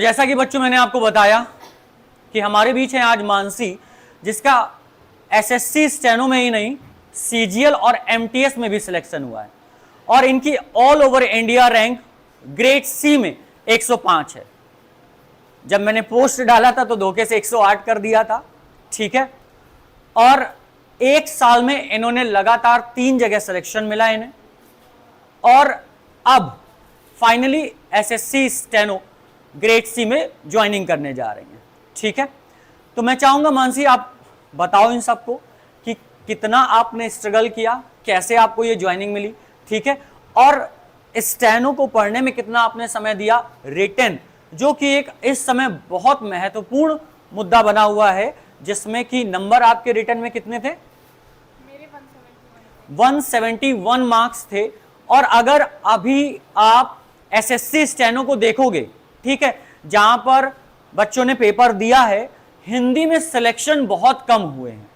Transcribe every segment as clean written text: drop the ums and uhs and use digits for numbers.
जैसा कि बच्चों मैंने आपको बताया कि हमारे बीच है आज मानसी, जिसका एसएससी स्टेनो में ही नहीं सीजीएल और एमटीएस में भी सिलेक्शन हुआ है और इनकी all over India rank grade C में 105 है। जब मैंने पोस्ट डाला था तो धोखे से 108 कर दिया था, ठीक है। और एक साल में इन्होंने लगातार 3 जगह सिलेक्शन मिला इन्हें और अब finally SSC steno grade C में ज्वाइनिंग करने जा रही हैं, ठीक है। तो मैं चाहूंगा मानसी आप बताओ इन सबको कि कितना आपने स्ट्रगल किया, कैसे आपको ये ज्वाइनिंग मिली, ठीक है, और स्टेनो को पढ़ने में कितना आपने समय दिया, रिटन जो कि एक इस समय बहुत महत्वपूर्ण मुद्दा बना हुआ है, जिसमें कि नंबर आपके रिटन में कितने थे? मेरे 171 मार्क्स थे। और अगर अभी आप एसएससी स्टेनो को देखोगे, ठीक है, जहां पर बच्चों ने पेपर दिया है, हिंदी में सिलेक्शन बहुत कम हुए हैं।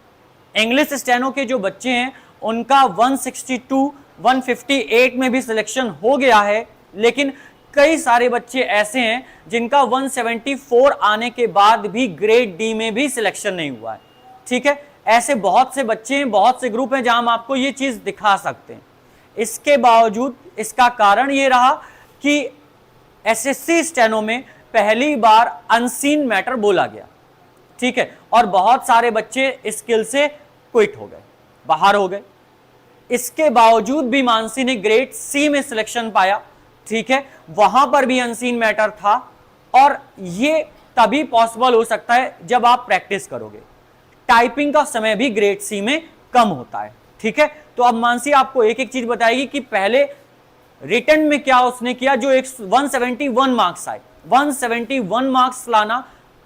इंग्लिश स्टेनो के जो बच्चे हैं उनका 162, 158 में भी सिलेक्शन हो गया है, लेकिन कई सारे बच्चे ऐसे हैं जिनका 174 आने के बाद भी ग्रेड डी में भी सिलेक्शन नहीं हुआ है, ठीक है। ऐसे बहुत से बच्चे हैं, बहुत से ग्रुप हैं जहां हम आपको ये चीज दिखा सकते हैं। इसके बावजूद इसका कारण ये रहा कि एसएससी स्टेनो में पहली बार अनसीन मैटर बोला गया, ठीक है, और बहुत सारे बच्चे स्किल से क्विट हो गए, बाहर हो गए। इसके बावजूद भी मानसी ने ग्रेड सी में सिलेक्शन पाया, ठीक है, वहां पर भी अनसीन मैटर था और ये तभी पॉसिबल हो सकता है जब आप प्रैक्टिस करोगे। टाइपिंग का समय भी ग्रेड सी में कम होता है, ठीक है। तो अब मानसी आपको एक एक चीज बताएगी कि पहले रिटन में क्या उसने किया, जो 171 मार्क्स आए। 171 मार्क्स लाना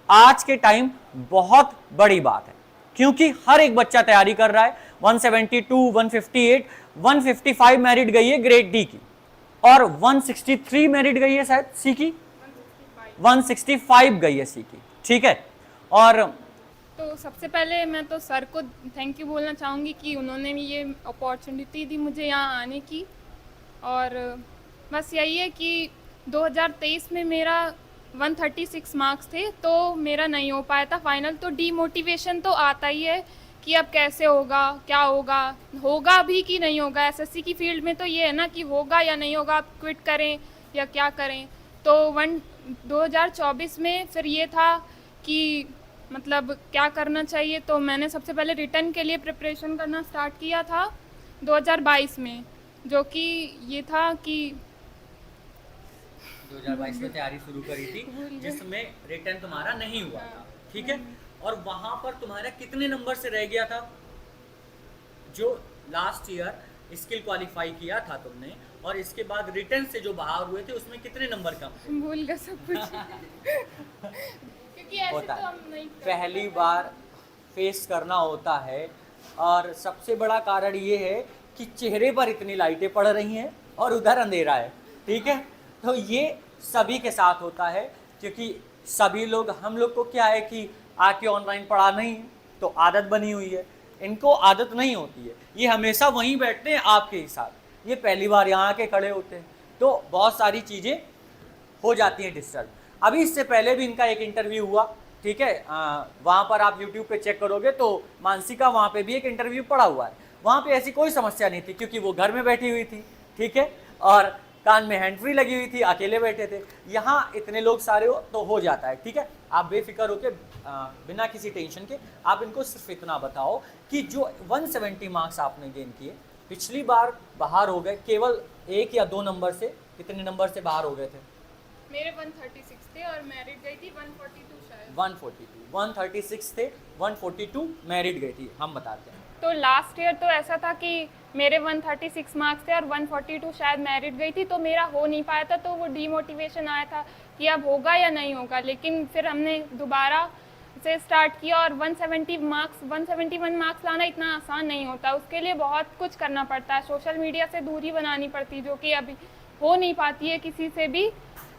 आज के टाइम बहुत बड़ी बात है, क्योंकि हर एक बच्चा तैयारी कर रहा है। 172, 158, 155 मेरिट गई है ग्रेड डी की और 163 मेरिट गई है शायद सी की, 165 गई है सी की, ठीक है। और तो सबसे पहले मैं तो सर को थैंक यू बोलना चाहूँगी कि उन्होंने ये अपॉर्चुनिटी दी मुझे यहाँ आने की। और बस यही है कि 2023 में मेरा 136 मार्क्स थे तो मेरा नहीं हो पाया था फाइनल। तो डीमोटिवेशन तो आता ही है कि अब कैसे होगा, क्या होगा, होगा भी कि नहीं होगा। एसएससी की फील्ड में तो ये है ना कि होगा या नहीं होगा, आप क्विट करें या क्या करें। तो 2024 में फिर ये था कि मतलब क्या करना चाहिए, तो मैंने सबसे पहले रिटर्न के लिए प्रिपरेशन करना स्टार्ट किया था 2022 में, जो कि ये था कि 2022 में तैयारी शुरू करी थी जिसमें रिटर्न तुम्हारा नहीं हुआ था, ठीक है। और वहां पर तुम्हारा कितने नंबर से रह गया था? जो लास्ट ईयर स्किल क्वालिफाई किया था तुमने और इसके बाद रिटर्न से जो बाहर हुए थे उसमें कितने नंबर कम थे? भूल गया सब कुछ क्योंकि ऐसे होता तो है, हम नहीं कर पहली बार फेस करना होता है। और सबसे बड़ा कारण ये है कि चेहरे पर इतनी लाइटें पड़ रही हैं और उधर अंधेरा है, ठीक है। तो ये सभी के साथ होता है, क्योंकि सभी लोग, हम लोग को क्या है कि आके ऑनलाइन पढ़ा नहीं तो आदत बनी हुई है, इनको आदत नहीं होती है, ये हमेशा वहीं बैठते हैं आपके ही साथ, ये पहली बार यहाँ आके खड़े होते हैं, तो बहुत सारी चीज़ें हो जाती हैं डिस्टर्ब। अभी इससे पहले भी इनका एक इंटरव्यू हुआ, ठीक है, वहाँ पर आप यूट्यूब पे चेक करोगे तो मानसी का वहाँ पे भी एक इंटरव्यू पड़ा हुआ है। वहाँ पे ऐसी कोई समस्या नहीं थी क्योंकि वो घर में बैठी हुई थी, ठीक है, और कान में हैंड फ्री लगी हुई थी, अकेले बैठे थे। यहाँ इतने लोग सारे हो तो हो जाता है, ठीक है। आप बेफिक्र होके बिना किसी टेंशन के आप इनको सिर्फ इतना बताओ कि जो 170 मार्क्स आपने गेन किए, पिछली बार बाहर हो गए केवल 1 या 2 नंबर से, कितने नंबर से बाहर हो गए थे? मेरे 136 थे और मैरिट गई थी 142 शायद। 142, 136 थे, 142 मैरिट गई थी, हम बताते हैं। तो लास्ट ईयर तो ऐसा था कि मेरे 136 मार्क्स थे और 142 शायद मैरिट गई थी, तो मेरा हो नहीं पाया था, तो वो डीमोटिवेशन आया था कि अब होगा या नहीं होगा। लेकिन फिर हमने दोबारा से स्टार्ट किया और 171 मार्क्स लाना इतना आसान नहीं होता, उसके लिए बहुत कुछ करना पड़ता है। सोशल मीडिया से दूरी बनानी पड़ती है, जो कि अभी हो नहीं पाती है किसी से भी।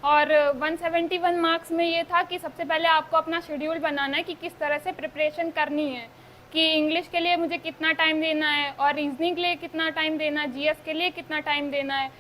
और 171 मार्क्स में ये था कि सबसे पहले आपको अपना शेड्यूल बनाना है कि किस तरह से प्रिपरेशन करनी है, कि इंग्लिश के लिए मुझे कितना टाइम देना है और रीजनिंग के लिए कितना टाइम देना है, जीएस के लिए कितना टाइम देना है,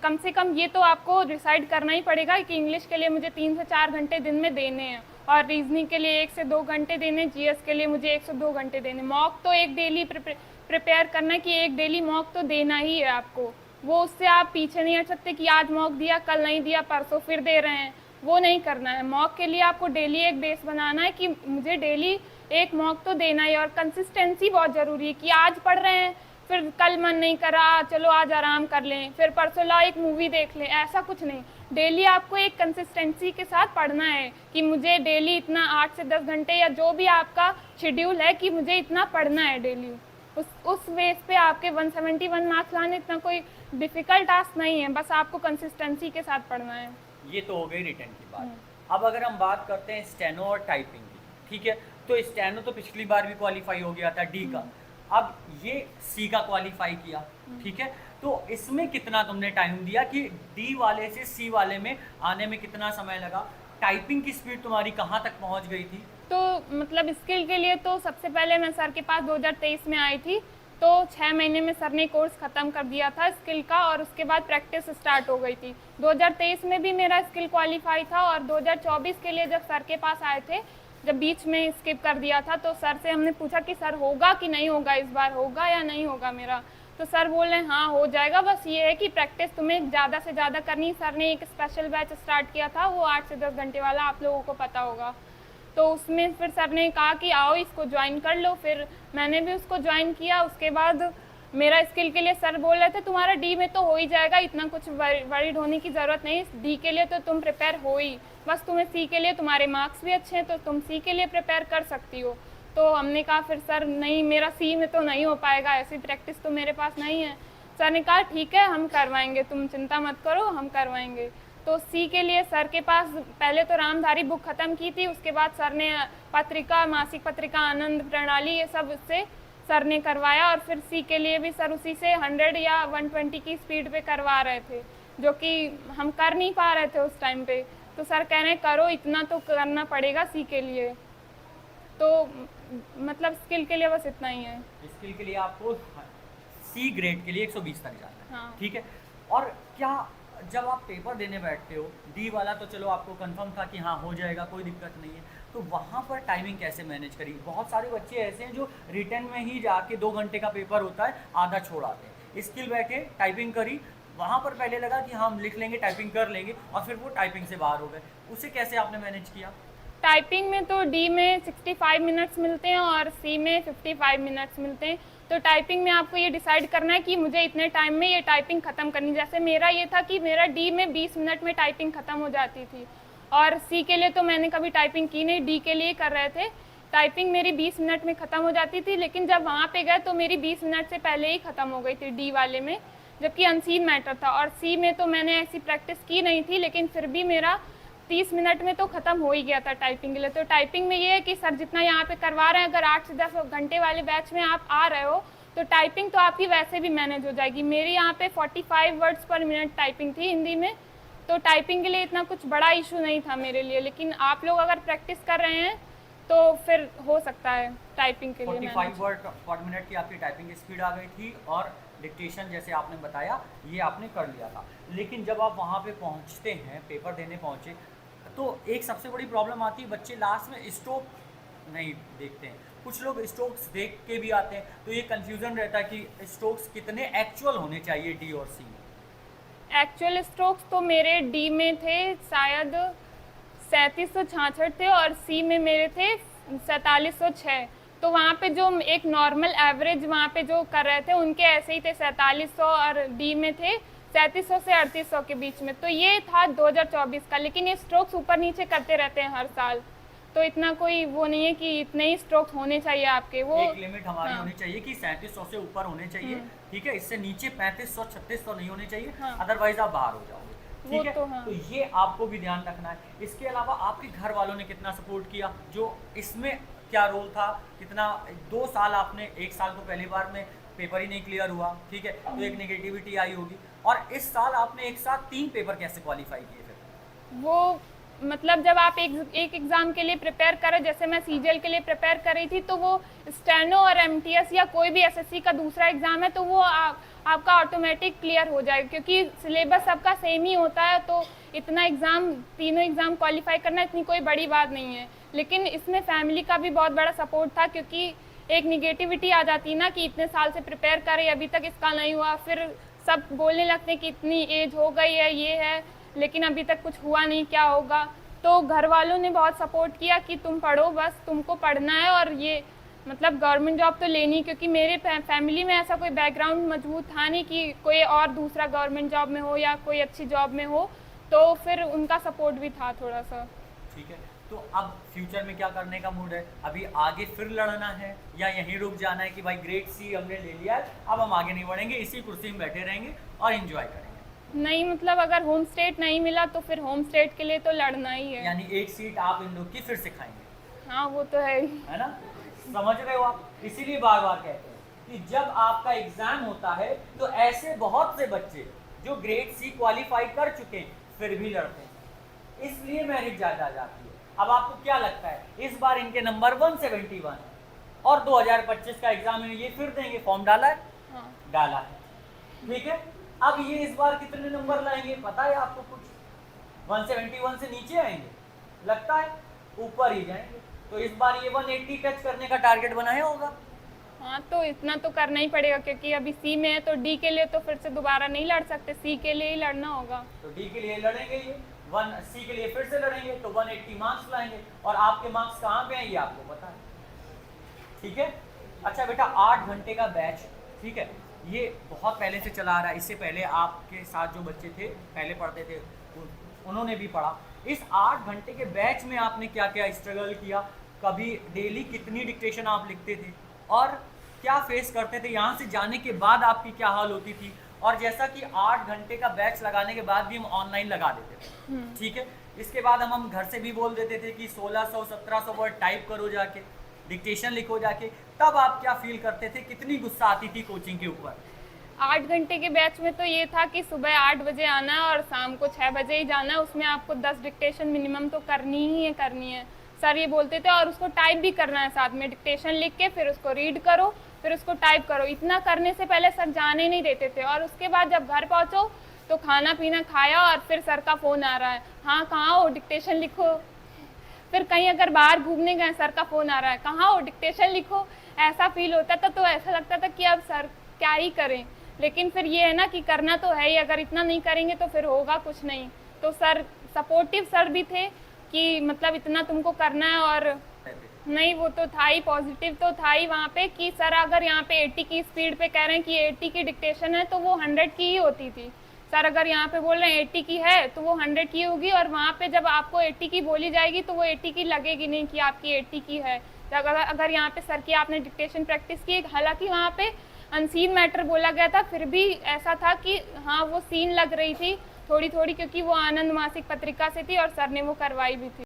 कम से कम ये तो आपको डिसाइड करना ही पड़ेगा कि इंग्लिश के लिए मुझे 3 से 4 घंटे दिन में देने हैं और रीजनिंग के लिए 1 से 2 घंटे देने, जीएस के लिए मुझे 1 से 2 घंटे देने। मॉक तो एक डेली प्रिपेयर करना है कि एक डेली मॉक तो देना ही है आपको। वो उससे आप पीछे नहीं हट सकते कि आज मॉक दिया, कल नहीं दिया, परसों फिर दे रहे हैं, वो नहीं करना है। मॉक के लिए आपको डेली एक बेस बनाना है कि मुझे डेली एक मॉक तो देना ही है। और कंसिस्टेंसी बहुत ज़रूरी है कि आज पढ़ रहे हैं, फिर कल मन नहीं करा, चलो आज आराम कर लें, फिर परसों ला एक मूवी देख लें, ऐसा कुछ नहीं। डेली आपको एक कंसिस्टेंसी के साथ पढ़ना है कि मुझे डेली इतना 8 से 10 घंटे या जो भी आपका शेड्यूल है कि मुझे इतना पढ़ना है डेली। उस बेस पे आपके 171 मार्क्स लाने इतना कोई डिफ़िकल्ट टास्क नहीं है, बस आपको कंसिस्टेंसी के साथ पढ़ना है। ये तो हो गई रिटर्न की बात। अब अगर हम बात करते हैं स्टेनो और टाइपिंग की, ठीक है, तो स्टेनो तो पिछली बार भी क्वालिफाई हो गया था डी का, अब ये सी का क्वालिफाई किया, ठीक है, तो इसमें कितना तुमने टाइम दिया कि डी वाले से सी वाले में आने में कितना समय लगा? टाइपिंग की स्पीड तुम्हारी कहाँ तक पहुँच गई थी? तो मतलब स्किल के लिए तो सबसे पहले मैं सर के पास 2023 में आई थी, तो 6 महीने में सर ने कोर्स ख़त्म कर दिया था स्किल का और उसके बाद प्रैक्टिस स्टार्ट हो गई थी। 2023 में भी मेरा स्किल क्वालिफाई था और 2024 के लिए जब सर के पास आए थे, जब बीच में स्किप कर दिया था, तो सर से हमने पूछा कि सर होगा कि नहीं होगा, इस बार होगा या नहीं होगा मेरा? तो सर बोल रहे हैं हाँ हो जाएगा, बस ये है कि प्रैक्टिस तुम्हें ज़्यादा से ज़्यादा करनी। सर ने एक स्पेशल बैच स्टार्ट किया था, वो 8 से 10 घंटे वाला, आप लोगों को पता होगा। तो उसमें फिर सर ने कहा कि आओ इसको ज्वाइन कर लो, फिर मैंने भी उसको ज्वाइन किया। उसके बाद मेरा स्किल के लिए सर बोल रहे थे तुम्हारा डी में तो हो ही जाएगा, इतना कुछ वरीड होने की ज़रूरत नहीं, डी के लिए तो तुम प्रिपेयर हो ही, बस तुम्हें सी के लिए तुम्हारे मार्क्स भी अच्छे हैं तो तुम सी के लिए प्रिपेयर कर सकती हो। तो हमने कहा फिर सर नहीं, मेरा सी में तो नहीं हो पाएगा, ऐसी प्रैक्टिस तो मेरे पास नहीं है। सर ने कहा ठीक है हम करवाएंगे, तुम चिंता मत करो, हम करवाएंगे। तो सी के लिए सर के पास पहले तो रामधारी बुक ख़त्म की थी, उसके बाद सर ने पत्रिका, मासिक पत्रिका आनंद प्रणाली, ये सब उससे सर ने करवाया। और फिर सी के लिए भी सर उसी से 100 या 120 की स्पीड पे करवा रहे थे, जो कि हम कर नहीं पा रहे थे उस टाइम पे। तो सर कह रहे हैं करो, इतना तो करना पड़ेगा सी के लिए। तो मतलब स्किल के लिए बस इतना ही है। स्किल के लिए आपको सी ग्रेड के लिए 120 तक जाना है, हाँ। ठीक है। और क्या जब आप पेपर देने बैठते हो, डी वाला तो चलो आपको कंफर्म था कि हाँ हो जाएगा, कोई दिक्कत नहीं है, तो वहाँ पर टाइमिंग कैसे मैनेज करी? बहुत सारे बच्चे ऐसे हैं जो रिटर्न में ही जाके 2 घंटे का पेपर होता है, आधा छोड़ आते हैं। स्किल बैठे, टाइपिंग करी, वहाँ पर पहले लगा कि हम लिख लेंगे, टाइपिंग कर लेंगे, और फिर वो टाइपिंग से बाहर हो गए। उसे कैसे आपने मैनेज किया? टाइपिंग में तो डी में 65 मिनट्स मिलते हैं और सी में 55 मिनट्स मिलते हैं। तो टाइपिंग में आपको ये डिसाइड करना है कि मुझे इतने टाइम में ये टाइपिंग ख़त्म करनी। जैसे मेरा ये था कि मेरा डी में 20 मिनट में टाइपिंग ख़त्म हो जाती थी, और सी के लिए तो मैंने कभी टाइपिंग की नहीं, डी के लिए कर रहे थे। टाइपिंग मेरी 20 मिनट में ख़त्म हो जाती थी, लेकिन जब वहाँ पे गए तो मेरी 20 मिनट से पहले ही ख़त्म हो गई थी डी वाले में, जबकि अनसीन मैटर था। और सी में तो मैंने ऐसी प्रैक्टिस की नहीं थी, लेकिन फिर भी मेरा 30 मिनट में तो ख़त्म हो ही गया था टाइपिंग के लिए। तो टाइपिंग में ये है कि सर जितना यहाँ पे करवा रहे हैं, अगर 8 से 10 घंटे वाले बैच में आप आ रहे हो तो टाइपिंग तो आपकी वैसे भी मैनेज हो जाएगी। मेरी यहाँ पे 45 वर्ड्स पर मिनट टाइपिंग थी हिंदी में, तो टाइपिंग के लिए इतना कुछ बड़ा इशू नहीं था मेरे लिए। लेकिन आप लोग अगर प्रैक्टिस कर रहे हैं तो फिर हो सकता है टाइपिंग के लिए। 45 वर्ड पर मिनट की आपकी टाइपिंग स्पीड आ गई थी, और डिक्टेशन जैसे आपने बताया ये आपने कर लिया था। लेकिन जब आप वहाँ पे पहुँचते हैं, पेपर देने पहुँचे, तो एक सबसे बड़ी प्रॉब्लम आती है, बच्चे लास्ट में स्ट्रोक नहीं देखते हैं। कुछ लोग स्ट्रोक्स देख के भी आते हैं, तो ये कंफ्यूजन रहता है कि स्ट्रोक्स कितने एक्चुअल होने चाहिए डी और सी में। एक्चुअल स्ट्रोक्स तो मेरे डी में थे शायद 3766 थे और सी में मेरे थे 4706। तो वहाँ पे जो एक नॉर्मल एवरेज वहाँ पे जो कर रहे थे उनके ऐसे ही थे 4700, और डी में थे 3700 से 3800 के बीच में। तो ये था 2024 का, लेकिन ये स्ट्रोक्स ऊपर नीचे करते रहते हैं हर साल, तो इतना कोई वो नहीं है कि इतने ही स्ट्रोक्स होने चाहिए आपके। वो एक लिमिट हमारी होनी चाहिए कि 3700 से ऊपर होने चाहिए, ठीक है, इससे नीचे 3500 3600 नहीं होने चाहिए, अदरवाइज आप बाहर हो जाओगे, ठीक है। तो ये आपको भी ध्यान रखना है। इसके अलावा आपके घर वालों ने कितना सपोर्ट किया, जो इसमें क्या रोल था, कितना 2 साल आपने, 1 साल तो पहली बार में पेपर ही नहीं क्लियर हुआ, ठीक है, तो एक नेगेटिविटी आई होगी, और इस साल आपने एक साथ 3 पेपर कैसे क्वालिफाई किए फिर? वो मतलब जब आप एक एग्ज़ाम के लिए प्रिपेयर करें, जैसे मैं सीजीएल के लिए प्रिपेयर कर रही थी, तो वो स्टेनो और एमटीएस या कोई भी एसएससी का दूसरा एग्ज़ाम है तो वो आपका ऑटोमेटिक क्लियर हो जाएगा, क्योंकि सिलेबस सबका सेम ही होता है। तो इतना एग्ज़ाम, तीनों एग्ज़ाम क्वालिफाई करना इतनी कोई बड़ी बात नहीं है। लेकिन इसमें फैमिली का भी बहुत बड़ा सपोर्ट था, क्योंकि एक निगेटिविटी आ जाती है ना कि इतने साल से प्रिपेयर करे, अभी तक इसका नहीं हुआ, फिर सब बोलने लगते हैं कि इतनी एज हो गई है, ये है, लेकिन अभी तक कुछ हुआ नहीं, क्या होगा। तो घर वालों ने बहुत सपोर्ट किया कि तुम पढ़ो, बस तुमको पढ़ना है और ये मतलब गवर्नमेंट जॉब तो लेनी, क्योंकि मेरे फैमिली में ऐसा कोई बैकग्राउंड मजबूत था नहीं कि कोई और दूसरा गवर्नमेंट जॉब में हो या कोई अच्छी जॉब में हो, तो फिर उनका सपोर्ट भी था थोड़ा सा। ठीक है, तो अब फ्यूचर में क्या करने का मूड है? अभी आगे फिर लड़ना है या यहीं रुक जाना है कि भाई ग्रेड सी हमने ले लिया है, अब हम आगे नहीं बढ़ेंगे, इसी कुर्सी में बैठे रहेंगे और एंजॉय करेंगे? नहीं, मतलब अगर होम स्टेट नहीं मिला तो फिर होम स्टेट के लिए तो लड़ना ही है। यानी एक सीट आप इन लोग की फिर से खाएंगे? हाँ, वो तो है ही। है ना, समझ रहे हो आप? इसीलिए बार बार कहते हैं कि जब आपका एग्जाम होता है तो ऐसे बहुत से बच्चे जो ग्रेड सी क्वालिफाई कर चुके हैं फिर भी लड़ते हैं, इसलिए मेरिट ज्यादा जाती है। अब आपको क्या लगता है, इस बार इनके नंबर 171 है और 2025 का एग्जाम ये फिर देंगे? फॉर्म डाला है? हाँ। डाला है, ठीक है। अब ये इस बार कितने नंबर लाएंगे पता है आपको? कुछ 171 से नीचे आएंगे? लगता है ऊपर ही जाएंगे। तो इस बार ये 180 टच करने का टारगेट बनाया होगा। हाँ, तो इतना तो करना ही पड़ेगा, क्योंकि अभी सी में है तो डी के लिए तो फिर से दोबारा नहीं लड़ सकते, सी के लिए ही लड़ना होगा। तो डी के लिए लड़ेंगे, ये सी के लिए फिर से लड़ेंगे, तो 180 मार्क्स लाएंगे। और आपके मार्क्स कहाँ पे हैं ये आपको पता है, ठीक है। अच्छा बेटा, 8 घंटे का बैच, ठीक है, ये बहुत पहले से चला आ रहा है। इससे पहले आपके साथ जो बच्चे थे पहले पढ़ते थे उन्होंने भी पढ़ा। इस 8 घंटे के बैच में आपने क्या क्या स्ट्रगल किया? कभी डेली कितनी डिक्टेशन आप लिखते थे और क्या फेस करते थे? यहाँ से जाने के बाद आपकी क्या हाल होती थी? और जैसा कि 8 घंटे का बैच लगाने के बाद भी हम ऑनलाइन लगा देते थे, ठीक है, इसके बाद हम घर से भी बोल देते थे कि 1600-1700 वर्ड टाइप करो जाके, डिक्टेशन लिखो जाके, तब आप क्या फील करते थे? कितनी गुस्सा आती थी कोचिंग के ऊपर? 8 घंटे के बैच में तो ये था कि सुबह 8 बजे आना है और शाम को 6 बजे ही जाना है। उसमें आपको 10 डिक्टेशन मिनिमम तो करनी है। सर ये बोलते थे, और उसको टाइप भी करना है साथ में, डिक्टेशन लिख के फिर उसको रीड करो, फिर उसको टाइप करो। इतना करने से पहले सर जाने नहीं देते थे। और उसके बाद जब घर पहुँचो तो खाना पीना खाया और फिर सर का फ़ोन आ रहा है, हाँ कहाँ हो, डिक्टेशन लिखो। फिर कहीं अगर बाहर घूमने गए, सर का फ़ोन आ रहा है, कहाँ हो, डिक्टेशन लिखो। ऐसा फील होता था, तो ऐसा लगता था कि अब सर क्या ही करें। लेकिन फिर ये है ना कि करना तो है ही, अगर इतना नहीं करेंगे तो फिर होगा कुछ नहीं। तो सर सपोर्टिव सर भी थे कि मतलब इतना तुमको करना है। और नहीं, वो तो था ही, पॉजिटिव तो था ही वहाँ पे कि सर अगर यहाँ पे 80 की स्पीड पे कह रहे हैं कि 80 की डिक्टेशन है तो वो 100 की ही होती थी। सर अगर यहाँ पे बोल रहे हैं 80 की है तो वो 100 की होगी, और वहाँ पे जब आपको 80 की बोली जाएगी तो वो 80 की लगेगी नहीं कि आपकी 80 की है। तो अगर यहाँ पे सर की आपने डिक्टेशन प्रैक्टिस की, हालांकि वहाँ पे अनसीन मैटर बोला गया था, फिर भी ऐसा था कि हाँ वो सीन लग रही थी थोड़ी थोड़ी, क्योंकि वो आनंद मासिक पत्रिका से थी और सर ने वो करवाई भी थी।